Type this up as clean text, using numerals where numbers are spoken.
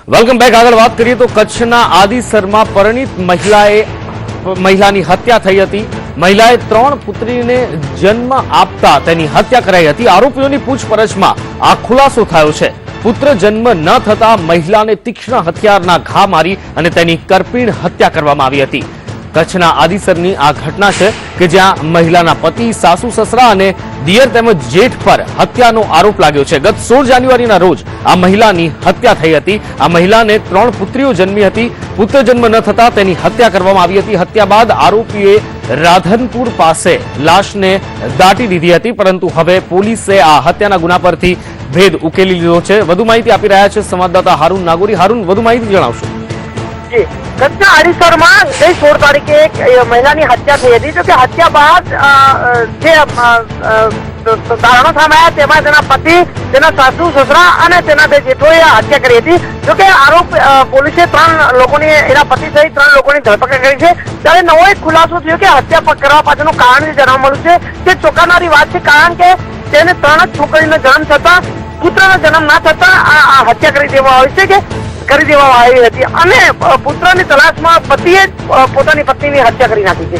Welcome back. આગળ વાત કરીએ તો કચ્છના આદિસરમાં પરિણીત મહિલાની હત્યા થઈ હતી। મહિલાએ 3 પુત્રીને જન્મ આપતા તેની હત્યા કરાઈ હતી। આરોપીઓની પૂછપરછમાં આ ખુલાસો થયો છે। પુત્ર જન્મ ન થતા મહિલાને તીક્ષ્ણ હથિયારના ઘા મારી અને તેની કરપીણ હત્યા કરવામાં આવી હતી। કચ્છના આદિસરની આ ઘટના છે કે જ્યાં મહિલાના પતિ, સાસુ સસરા અને દિયર તેમજ જેઠ પર હત્યાનો આરોપ લાગ્યો છે। ગત 16 જાન્યુઆરીના રોજ આ મહિલાની હત્યા થઈ હતી। આ મહિલાને 3 પુત્રીઓ જન્મી હતી। પુત્ર જન્મ ન થતા તેની હત્યા કરવામાં આવી હતી। હત્યા બાદ આરોપીએ રાધનપુર પાસે લાશને દાટી દીધી હતી, પરંતુ હવે પોલીસે આ હત્યાના ગુના પરથી ભેદ ઉકેલી લીધો છે। વધુ માહિતી આપી રહ્યા છે સંવાદદાતા હારૂન નાગોરી। હારૂન, વધુ માહિતી જણાવશો? જી, કચ્છના આડીસરમાં ગઈ 16 તારીખે એક મહિલાની હત્યા થઈ હતી। જો કે હત્યા બાદ જે તારણો સામે આવ્યા તેમાં તેના પતિ, તેના સાસુ સસરા અને તેના 2 જેઠોએ હત્યા કરી હતી। જો કે પોલીસે 3 લોકોની, એના પતિ સહિત 3 લોકોની ધરપકડ કરી છે। ત્યારે નવો એક ખુલાસો થયો કે હત્યા કરવા પાછળનું કારણ જે જાણવા મળ્યું છે તે ચોંકાવનારી વાત છે, કારણ કે તેને 3 જ છોકરીનો જન્મ થતા, પુત્રનો જન્મ ના થતા આ હત્યા કરી દેવામાં આવી છે કે કરી દેવામાં આવી હતી અને પુત્રની તલાશમાં પતિએ પોતાની પત્નીની હત્યા કરી નાખી છે।